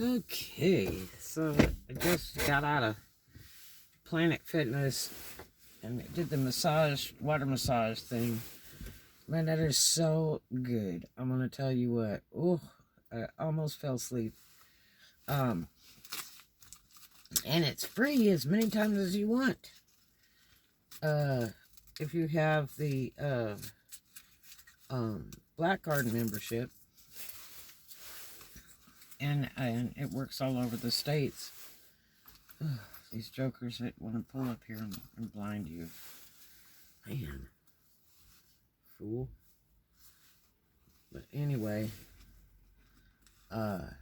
Okay, so I just got out of Planet Fitness and did the water massage thing. Man, that is so good. I'm gonna tell you what. Oh, I almost fell asleep. Um, and it's free as many times as you want. If you have the Black Card membership, and it works all over the states. These jokers that want to pull up here and blind you. Man. Fool. But anyway, looks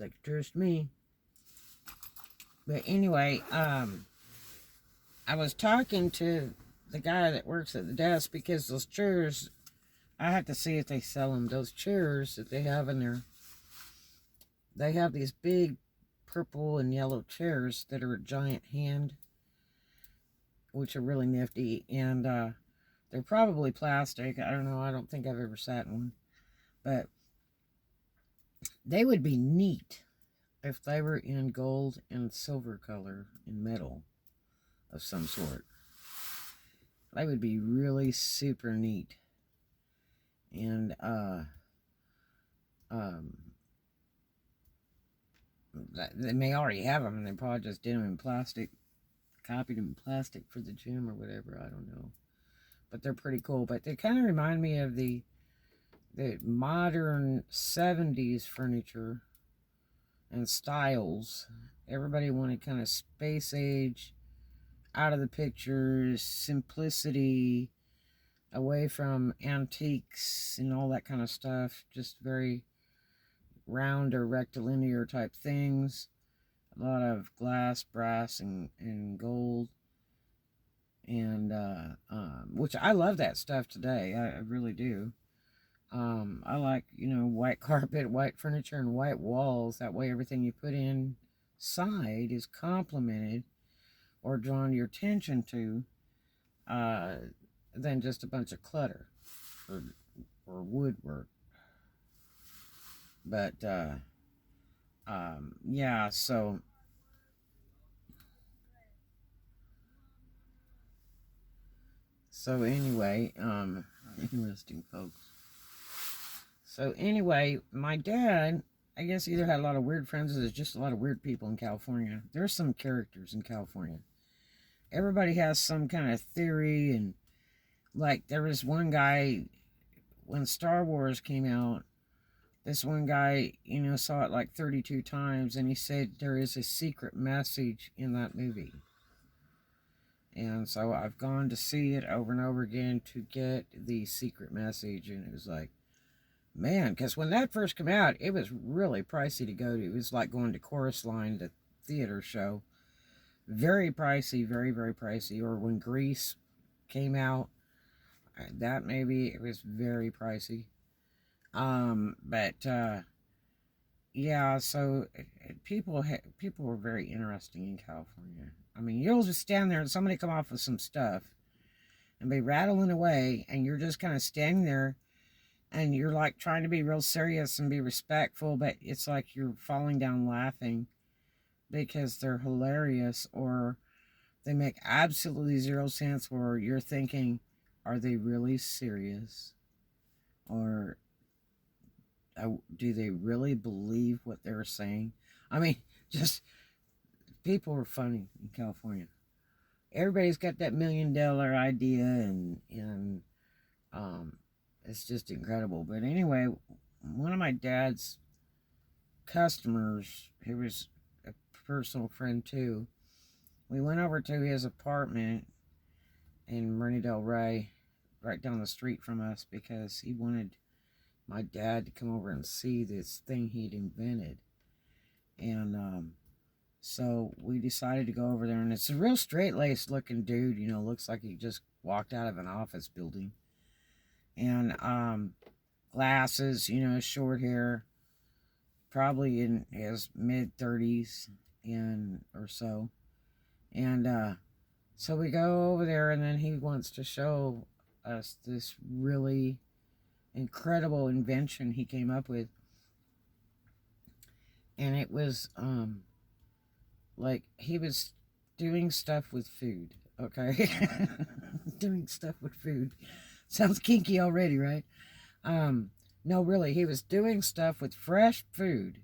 like it trust me. But anyway, I was talking to the guy that works at the desk because those chairs, I have to see if they sell them. Those chairs that they have in there, they have these big purple and yellow chairs that are a giant hand, which are really nifty, and they're probably plastic. I don't know. I don't think I've ever sat in one, but they would be neat if they were in gold and silver color and metal of some sort. They would be really super neat. And they may already have them, and they probably just did them in plastic, copied them in plastic for the gym or whatever. I don't know, but they're pretty cool. But they kind of remind me of the modern 70s furniture and styles. Everybody wanted kind of space age, out of the pictures, simplicity, away from antiques and all that kind of stuff. Just very round or rectilinear type things. A lot of glass, brass, and gold. And which I love that stuff today. I really do. I like, white carpet, white furniture, and white walls. That way everything you put inside is complemented or drawn your attention to than just a bunch of clutter or woodwork. But, yeah, so anyway, interesting, folks. So anyway, my dad, I guess, either had a lot of weird friends or there's just a lot of weird people in California. There's some characters in California. Everybody has some kind of theory, and like there was one guy when Star Wars came out. This one guy, saw it like 32 times, and he said there is a secret message in that movie. And so I've gone to see it over and over again to get the secret message, and it was like, man, because when that first came out, it was really pricey to go to. It was like going to Chorus Line, the theater show. Very pricey, very, very pricey. Or when Grease came out, that maybe it was very pricey. Yeah, so people were very interesting in California. I mean, you'll just stand there and somebody come off with some stuff and be rattling away, and you're just kind of standing there, and you're like trying to be real serious and be respectful, but it's like you're falling down laughing because they're hilarious, or they make absolutely zero sense, where you're thinking, are they really serious? Or do they really believe what they're saying? I mean, just people are funny in California. Everybody's got that $1 million idea, and it's just incredible. But anyway, one of my dad's customers, who was a personal friend too, we went over to his apartment in Marina Del Rey, right down the street from us, because he wanted my dad to come over and see this thing he'd invented. And so we decided to go over there, and it's a real straight-laced looking dude, looks like he just walked out of an office building. And glasses, short hair, probably in his mid-30s or so. And so we go over there, and then he wants to show us this really incredible invention he came up with. And it was, like, he was doing stuff with food, okay? Doing stuff with food. Sounds kinky already, right? No, really, he was doing stuff with fresh food.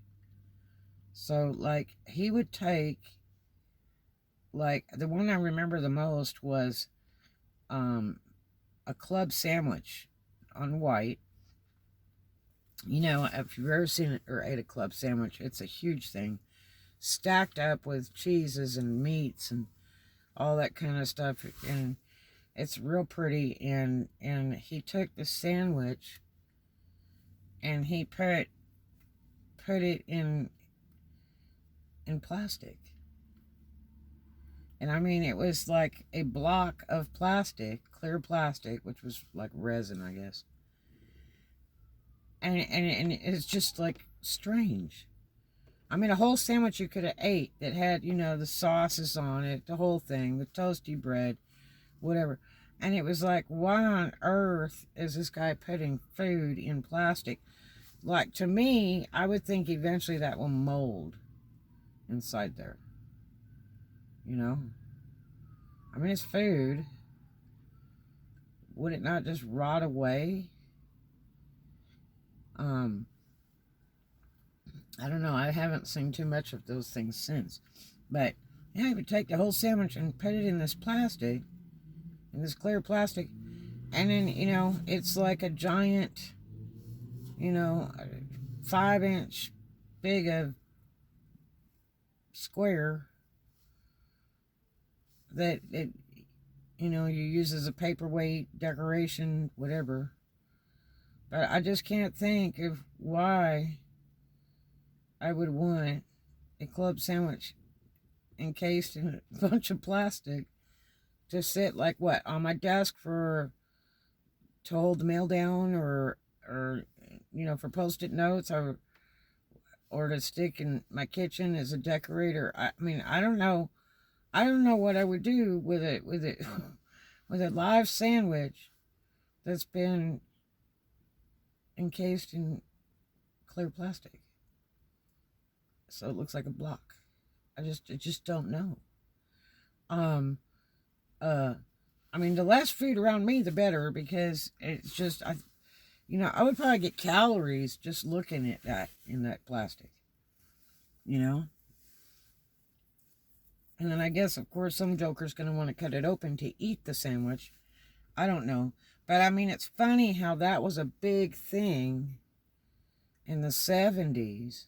So, like, he would take, like, the one I remember the most was a club sandwich on white. You know, if you've ever seen it or ate a club sandwich, it's a huge thing. Stacked up with cheeses and meats and all that kind of stuff. And it's real pretty. And he took the sandwich and he put it in plastic. And I mean, it was like a block of plastic, clear plastic, which was like resin, I guess. And it's just like strange. I mean, a whole sandwich you could have ate that had, you know, the sauces on it, the whole thing, the toasty bread, whatever. And it was like, why on earth is this guy putting food in plastic? Like, to me, I would think eventually that will mold inside there. You know? I mean, it's food. Would it not just rot away? I don't know. I haven't seen too much of those things since. But, yeah, you would take the whole sandwich and put it in this plastic, in this clear plastic, and then, you know, it's like a giant, you know, 5-inch big of square that it, you know, you use as a paperweight, decoration, whatever. But I just can't think of why I would want a club sandwich encased in a bunch of plastic to sit, like, what, on my desk to hold the mail down, or you know, for post-it notes, or to stick in my kitchen as a decorator. I mean, I don't know what I would do with it with a live sandwich that's been encased in clear plastic, so it looks like a block. I just don't know. I mean, the less food around me, the better, because it's just, you know, I would probably get calories just looking at that in that plastic, you know. And then I guess, of course, some joker's going to want to cut it open to eat the sandwich. I don't know. But, I mean, it's funny how that was a big thing in the 70s.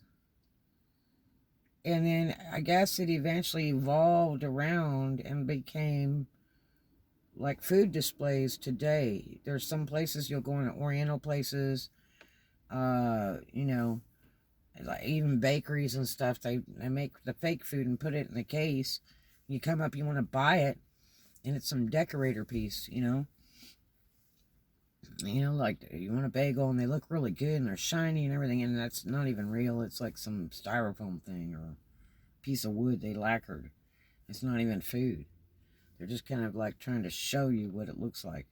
And then I guess it eventually evolved around and became like food displays today. There's some places you'll go in, Oriental places, you know, like even bakeries and stuff. They make the fake food and put it in a case. You come up, you want to buy it, and it's some decorator piece, you know. You know, like, you want a bagel, and they look really good, and they're shiny and everything, and that's not even real. It's like some styrofoam thing or a piece of wood they lacquered. It's not even food. They're just kind of like trying to show you what it looks like.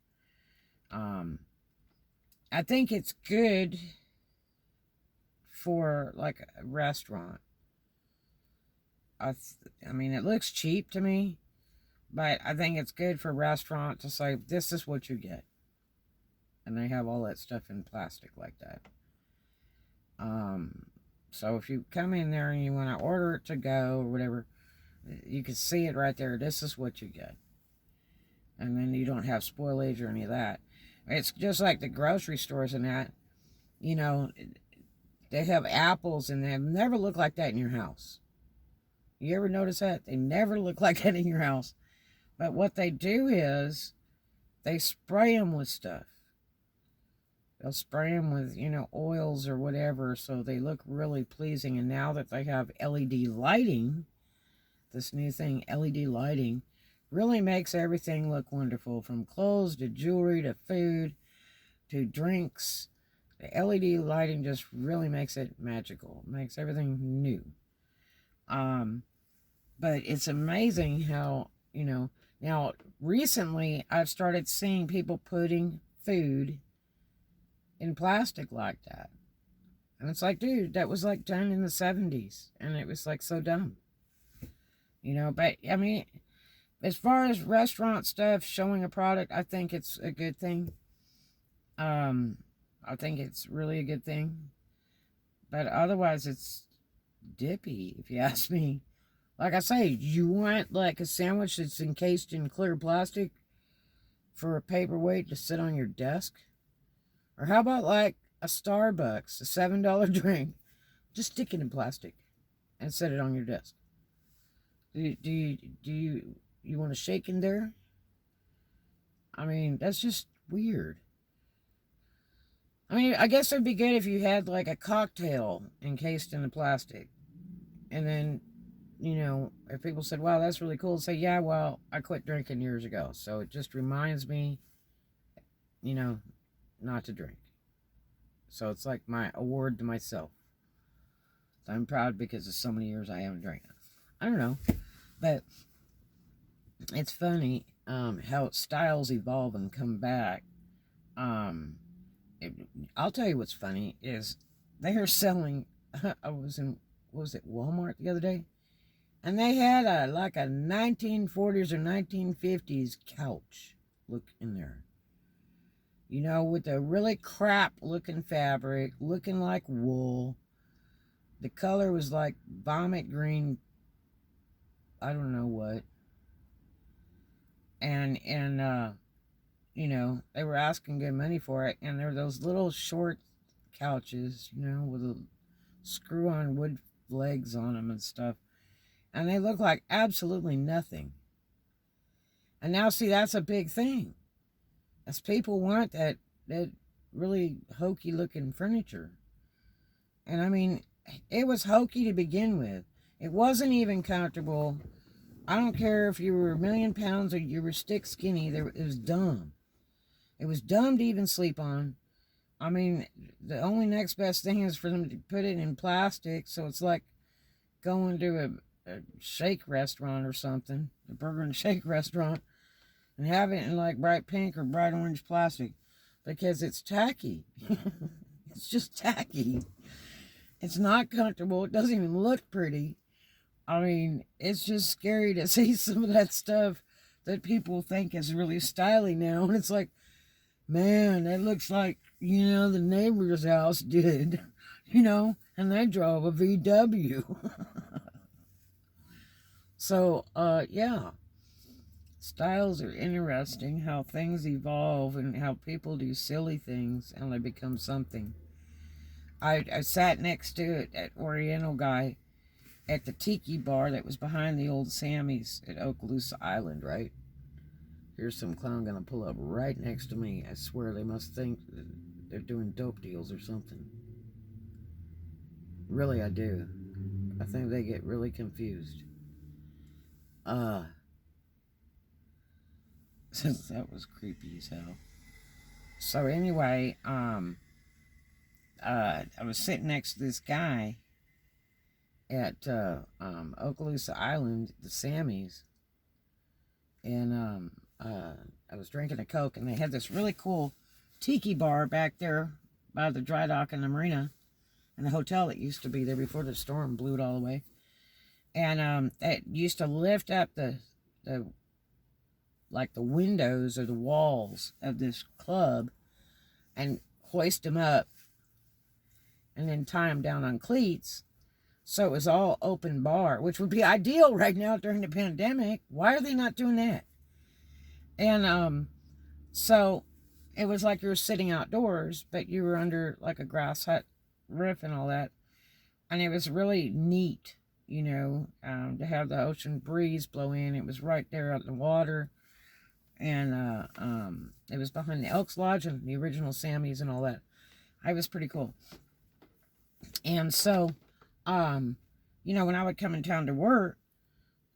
I think it's good for, like, a restaurant. I mean, it looks cheap to me, but I think it's good for a restaurant to say, this is what you get. And they have all that stuff in plastic like that. So if you come in there and you want to order it to go or whatever, you can see it right there. This is what you get. And then you don't have spoilage or any of that. It's just like the grocery stores and that. You know, they have apples and they never look like that in your house. You ever notice that? They never look like that in your house. But what they do is they spray them with stuff. They'll spray them with, you know, oils or whatever, so they look really pleasing. And now that they have LED lighting, this new thing, LED lighting, really makes everything look wonderful, from clothes to jewelry to food to drinks. The LED lighting just really makes it magical, makes everything new. But it's amazing how, you know, now recently I've started seeing people putting food in plastic like that. And it's like, dude, that was like done in the 70s. And it was like so dumb. You know, but I mean, as far as restaurant stuff, showing a product, I think it's a good thing. I think it's really a good thing. But otherwise, it's dippy, if you ask me. Like I say, you want like a sandwich that's encased in clear plastic for a paperweight to sit on your desk? Or how about like a Starbucks, a $7 drink? Just stick it in plastic and set it on your desk. Do you want to shake in there? I mean, that's just weird. I mean, I guess it'd be good if you had like a cocktail encased in the plastic. And then, you know, if people said, wow, that's really cool, say, yeah, well, I quit drinking years ago. So it just reminds me, you know, not to drink. So it's like my award to myself. So I'm proud because of so many years I haven't drank. I don't know. But it's funny how styles evolve and come back. I'll tell you what's funny is they are selling. I was in, what was it, Walmart the other day, and they had like a 1940s or 1950s couch look in there. You know, with a really crap looking fabric, looking like wool. The color was like vomit green. I don't know what. And you know, they were asking good money for it, and they're those little short couches, you know, with a screw-on wood legs on them and stuff, and they look like absolutely nothing. And now, see, that's a big thing, as people want that really hokey-looking furniture. And I mean, it was hokey to begin with. It wasn't even comfortable. I don't care if you were 1,000,000 pounds or you were stick skinny. It was dumb. It was dumb to even sleep on. I mean, the only next best thing is for them to put it in plastic, so it's like going to a shake restaurant or something, a burger and shake restaurant, and have it in like bright pink or bright orange plastic, because it's tacky. It's just tacky. It's not comfortable. It doesn't even look pretty. I mean, it's just scary to see some of that stuff that people think is really stylish now, and it's like, man, that looks like, you know, the neighbor's house did, you know, and they drove a VW. So, yeah, styles are interesting, how things evolve and how people do silly things and they become something. I sat next to it, that Oriental guy, at the tiki bar that was behind the old Sammy's at Okaloosa Island, right? Here's some clown gonna pull up right next to me. I swear they must think they're doing dope deals or something. Really, I do. I think they get really confused. Since that was creepy as hell. So anyway, I was sitting next to this guy at Okaloosa Island, the Sammy's, and I was drinking a Coke, and they had this really cool tiki bar back there by the dry dock and the marina, and the hotel that used to be there before the storm blew it all away. And it used to lift up the like the windows or the walls of this club and hoist them up and then tie them down on cleats. So it was all open bar, which would be ideal right now during the pandemic. Why are they not doing that? And so it was like you were sitting outdoors, but you were under like a grass hut roof and all that. And it was really neat, you know, to have the ocean breeze blow in. It was right there out in the water. And it was behind the Elks Lodge and the original Sammy's and all that. It was pretty cool. And so, you know, when I would come in town to work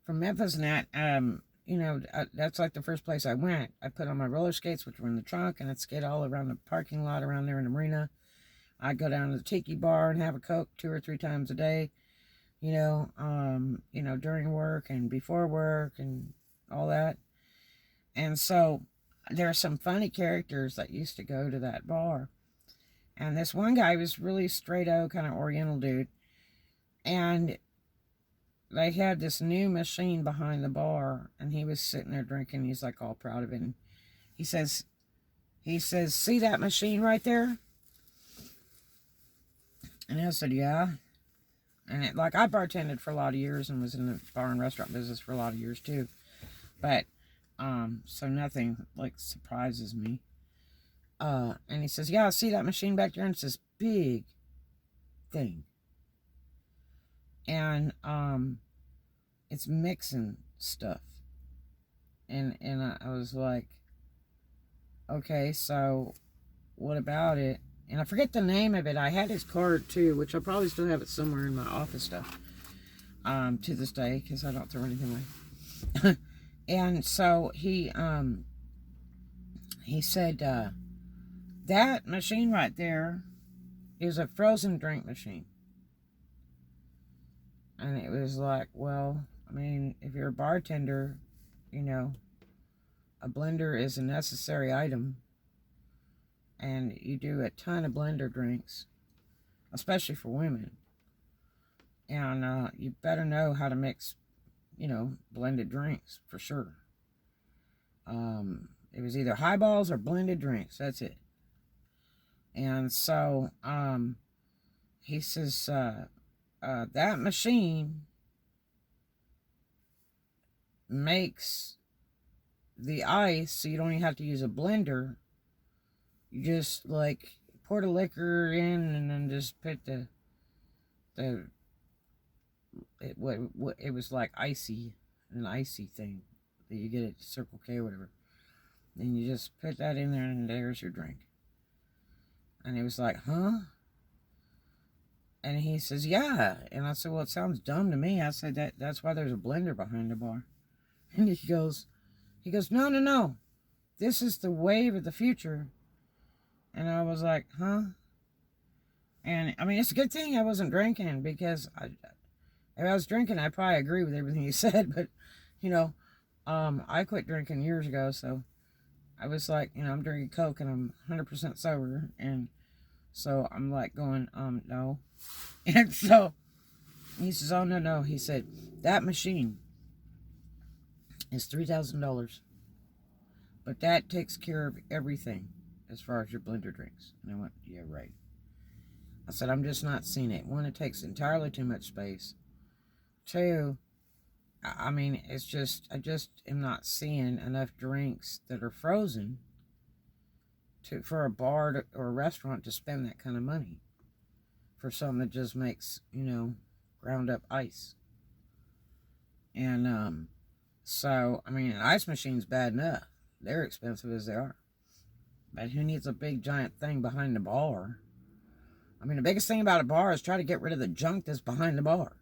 from Memphis and that, you know, that's like the first place I went. I put on my roller skates, which were in the trunk, and I'd skate all around the parking lot around there in the marina. I'd go down to the tiki bar and have a Coke 2 or 3 times a day, you know, during work and before work and all that. And so there are some funny characters that used to go to that bar. And this one guy was really straight-o, kind of Oriental dude. And they had this new machine behind the bar, and he was sitting there drinking. He's like all proud of it. And he says, see that machine right there? And I said, yeah. And I bartended for a lot of years and was in the bar and restaurant business for a lot of years too. But, so nothing like surprises me. And he says, yeah, see that machine back there? And it's this big thing. And, it's mixing stuff. And I was like, okay, so what about it? And I forget the name of it. I had his card too, which I probably still have it somewhere in my office stuff, to this day, because I don't throw anything away. And so he said, that machine right there is a frozen drink machine. And it was like, well, I mean, if you're a bartender, you know, a blender is a necessary item. And you do a ton of blender drinks, especially for women. And you better know how to mix, you know, blended drinks, for sure. It was either highballs or blended drinks. That's it. And so, he says, that machine makes the ice so you don't even have to use a blender. You just like pour the liquor in and then just put it was like an icy thing that you get at Circle K or whatever. Then you just put that in there and there's your drink. And he was like, huh? And he says, yeah. And I said, well, it sounds dumb to me. I said, that's why there's a blender behind the bar. And he goes, no. This is the wave of the future. And I was like, huh? And, I mean, it's a good thing I wasn't drinking, because if I was drinking, I'd probably agree with everything he said. But, you know, I quit drinking years ago, so I was like, you know, I'm drinking Coke and I'm 100% sober. And so I'm like going, no. And so he says, oh, no. He said, that machine is $3,000. But that takes care of everything as far as your blender drinks. And I went, yeah, right. I said, I'm just not seeing it. One, it takes entirely too much space. Two, I mean, it's just, I just am not seeing enough drinks that are frozen for a bar or a restaurant to spend that kind of money for something that just makes, you know, ground up ice. And, so, I mean, an ice machine's bad enough. They're expensive as they are. But who needs a big giant thing behind the bar? I mean, the biggest thing about a bar is try to get rid of the junk that's behind the bar.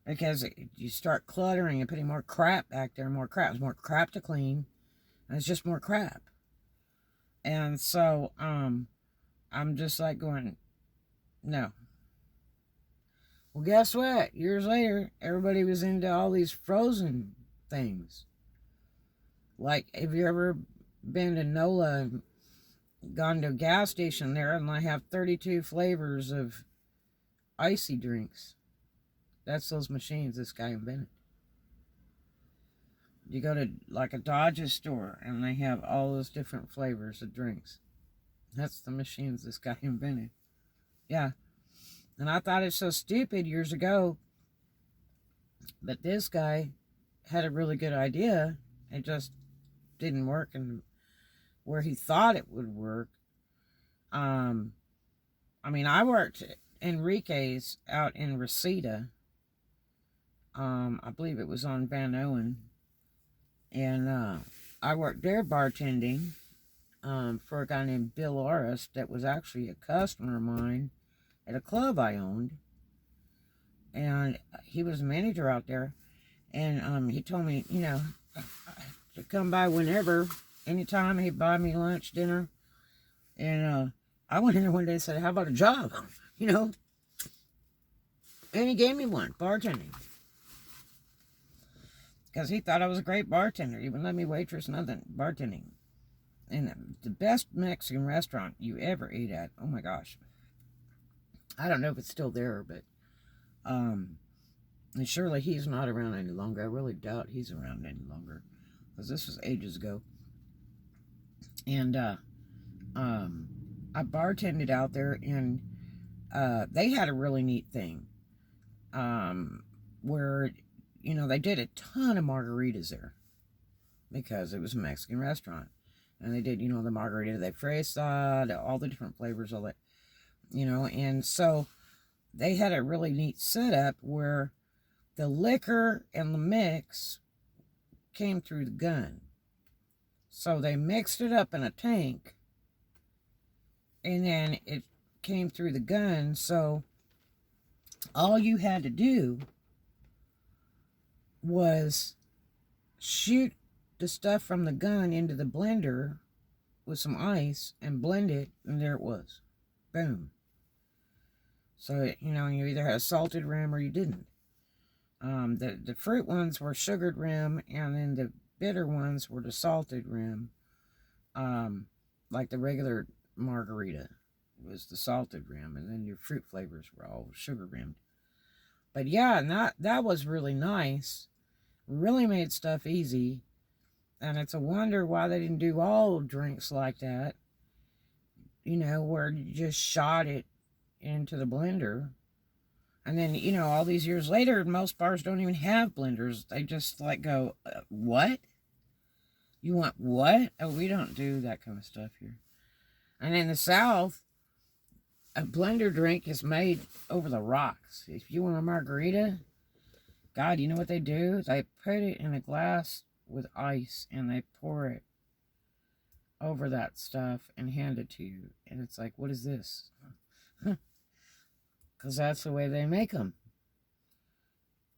Because you start cluttering and putting more crap back there, more crap. There's more crap to clean. And it's just more crap. And so, I'm just like going, no. Well, guess what? Years later, everybody was into all these frozen things. Like, have you ever been to NOLA and gone to a gas station there and they have 32 flavors of icy drinks? That's those machines this guy invented. You go to like a Dodge's store and they have all those different flavors of drinks. That's the machines this guy invented. Yeah. And I thought it was so stupid years ago. But this guy had a really good idea. It just didn't work and where he thought it would work. I mean, I worked at Enrique's out in Reseda. I believe it was on Van Owen. And I worked there bartending for a guy named Bill Orris that was actually a customer of mine at a club I owned. And he was a manager out there. And he told me, you know, to come by whenever, anytime. He'd buy me lunch, dinner. And I went in there one day and said, how about a job? You know? And he gave me one, bartending. Because he thought I was a great bartender. He wouldn't let me waitress, nothing, bartending. And the best Mexican restaurant you ever ate at. Oh my gosh. I don't know if it's still there, but and surely he's not around any longer. I really doubt he's around any longer, because this was ages ago. And I bartended out there, and they had a really neat thing, where, you know, they did a ton of margaritas there, because it was a Mexican restaurant. And they did, you know, the margarita de fresa, all the different flavors, all that, you know. And so they had a really neat setup where the liquor and the mix came through the gun. So they mixed it up in a tank, and then it came through the gun. So all you had to do was shoot the stuff from the gun into the blender with some ice and blend it, and there it was. Boom. So, you know, you either had a salted rim or you didn't. The fruit ones were sugared rim, and then the bitter ones were the salted rim. Like the regular margarita was the salted rim, and then your fruit flavors were all sugar rimmed. But yeah, and that was really nice. Really made stuff easy. And it's a wonder why they didn't do all drinks like that. You know, where you just shot it into the blender. And then, you know, all these years later, most bars don't even have blenders. They just like go, what? You want what? Oh, we don't do that kind of stuff here. And in the South, a blender drink is made over the rocks. If you want a margarita, God, you know what they do? They put it in a glass with ice, and they pour it over that stuff and hand it to you. And it's like, what is this? Because that's the way they make them.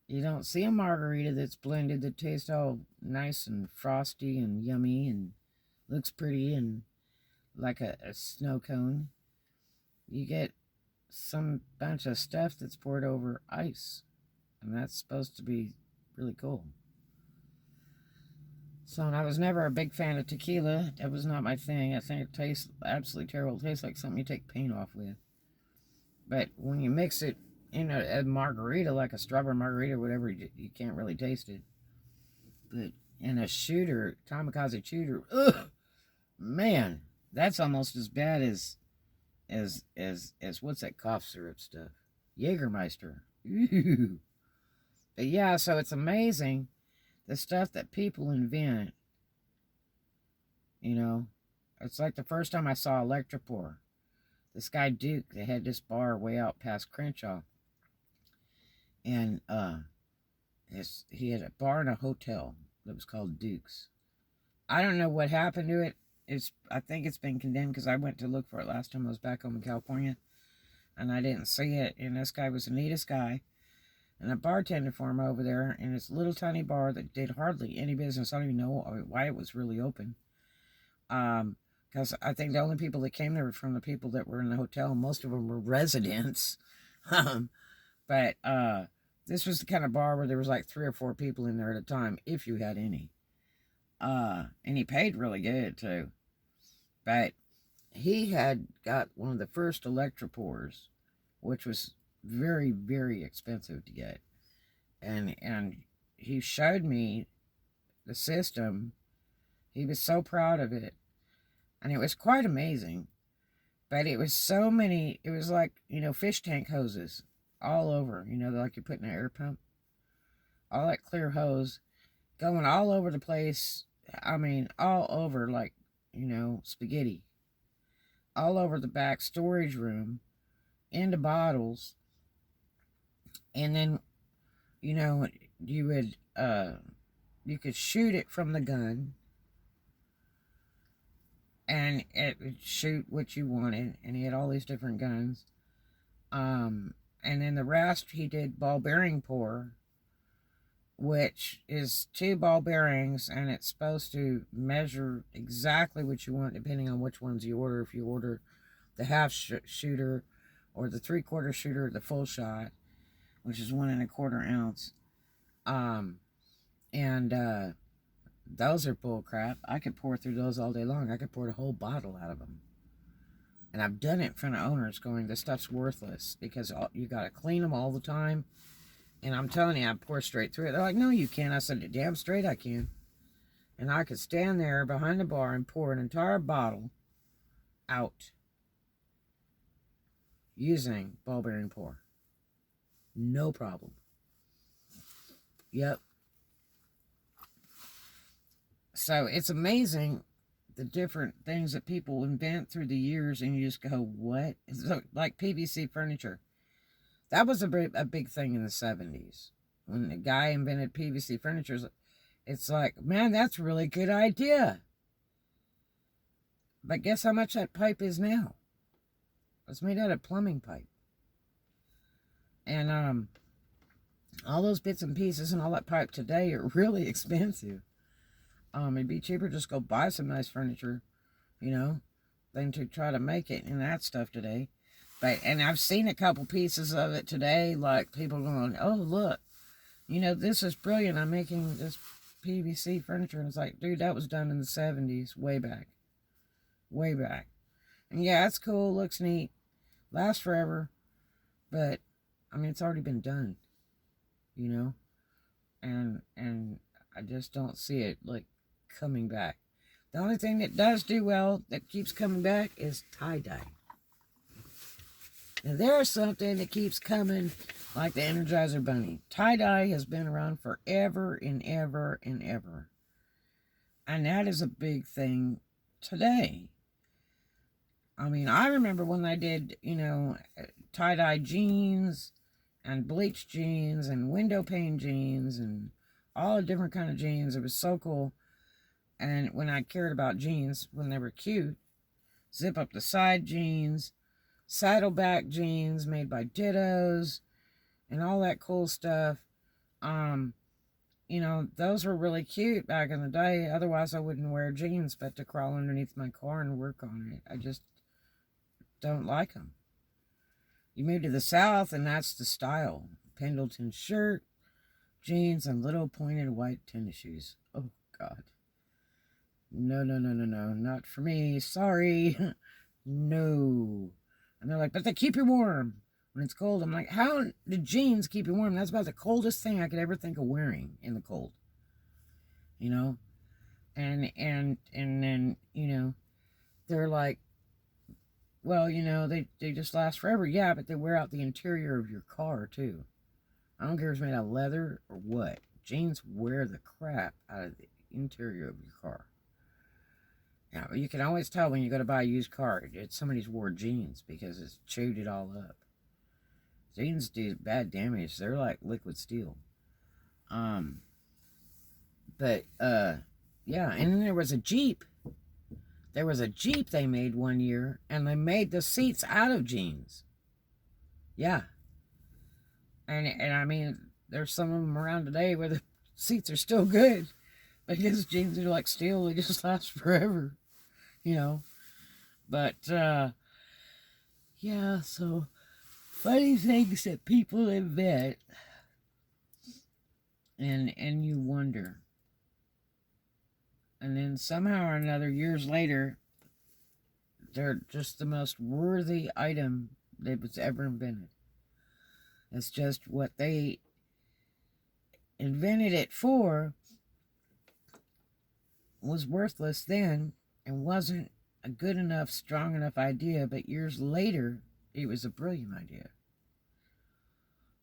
You don't see a margarita that's blended that tastes all nice and frosty and yummy and looks pretty and like a snow cone. You get some bunch of stuff that's poured over ice. And that's supposed to be really cool. So, and I was never a big fan of tequila. That was not my thing. I think it tastes absolutely terrible. It tastes like something you take paint off with. But when you mix it in a margarita, like a strawberry margarita or whatever, you can't really taste it. But in a shooter, kamikaze shooter, ugh, man, that's almost as bad as what's that cough syrup stuff? Jägermeister. Ooh. But yeah, so it's amazing the stuff that people invent. You know, it's like the first time I saw Electropour. This guy Duke, they had this bar way out past Crenshaw. And he had a bar and a hotel that was called Duke's. I don't know what happened to it. I think it's been condemned, because I went to look for it last time I was back home in California, and I didn't see it. And this guy was the neatest guy. And I bartended for him over there in this little tiny bar that did hardly any business. I don't even know why it was really open. Because I think the only people that came there were from the people that were in the hotel. Most of them were residents. But this was the kind of bar where there was like 3 or 4 people in there at a time, if you had any. And he paid really good, too. But he had got one of the first Electropours, which was very, very expensive to get. And he showed me the system. He was so proud of it. And it was quite amazing. But it was so many, it was like, you know, fish tank hoses all over. You know, like you put in an air pump. All that clear hose going all over the place. I mean, all over, like, you know, spaghetti. All over the back storage room. Into bottles. And then, you know, you could shoot it from the gun, and it would shoot what you wanted, and he had all these different guns. And then the rest, he did ball bearing pour, which is 2 ball bearings, and it's supposed to measure exactly what you want, depending on which ones you order. If you order the half shooter, or the 3/4 shooter, the full shot, which is 1 1/4 ounce. Those are bull crap. I could pour through those all day long. I could pour a whole bottle out of them. And I've done it in front of owners going, this stuff's worthless because you got to clean them all the time. And I'm telling you, I pour straight through it. They're like, no, you can't. I said, damn straight I can. And I could stand there behind the bar and pour an entire bottle out using ball bearing pour. No problem. Yep. So it's amazing the different things that people invent through the years, and you just go, what? So, like PVC furniture. That was a big thing in the 70s. When the guy invented PVC furniture, it's like, man, that's a really good idea. But guess how much that pipe is now? It's made out of plumbing pipe. And all those bits and pieces and all that pipe today are really expensive. It'd be cheaper just go buy some nice furniture, you know, than to try to make it and that stuff today. And I've seen a couple pieces of it today, like people going, oh, look, you know, this is brilliant. I'm making this PVC furniture. And it's like, dude, that was done in the 70s, way back. Way back. And yeah, it's cool, looks neat, lasts forever. But, I mean, it's already been done, you know? And I just don't see it, like, coming back. The only thing that does do well, that keeps coming back, is tie-dye. Now, there's something that keeps coming, like the Energizer Bunny. Tie-dye has been around forever and ever and ever. And that is a big thing today. I mean, I remember when they did, you know, tie-dye jeans and bleached jeans and window pane jeans and all the different kind of jeans. It was so cool. And when I cared about jeans, when they were cute, zip up the side jeans, saddleback jeans made by Dittos, and all that cool stuff. You know, those were really cute back in the day. Otherwise, I wouldn't wear jeans, but to crawl underneath my car and work on it. I just don't like them. You move to the South, and that's the style. Pendleton shirt, jeans, and little pointed white tennis shoes. Oh, God. No, no, no, no, no. Not for me. Sorry. No. And they're like, but they keep you warm when it's cold. I'm like, how do jeans keep you warm? That's about the coldest thing I could ever think of wearing in the cold. You know? And then, you know, they're like, well, you know, they just last forever. Yeah, but they wear out the interior of your car, too. I don't care if it's made out of leather or what. Jeans wear the crap out of the interior of your car. Now, you can always tell when you go to buy a used car, it's somebody's wore jeans because it's chewed it all up. Jeans do bad damage. They're like liquid steel. Yeah, and then there was a Jeep. There was a Jeep they made one year, and they made the seats out of jeans. Yeah. And I mean, there's some of them around today where the seats are still good. Because jeans are like steel, they just last forever. You know. But, yeah, so funny things that people invent. And you wonder. And then somehow or another, years later, they're just the most worthy item that was ever invented. It's just what they invented it for was worthless then and wasn't a good enough, strong enough idea, but years later, it was a brilliant idea.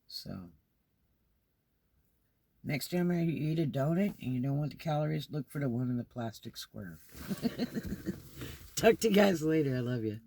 So, next time you eat a donut and you don't want the calories, look for the one in the plastic square. Talk to you guys later. I love you.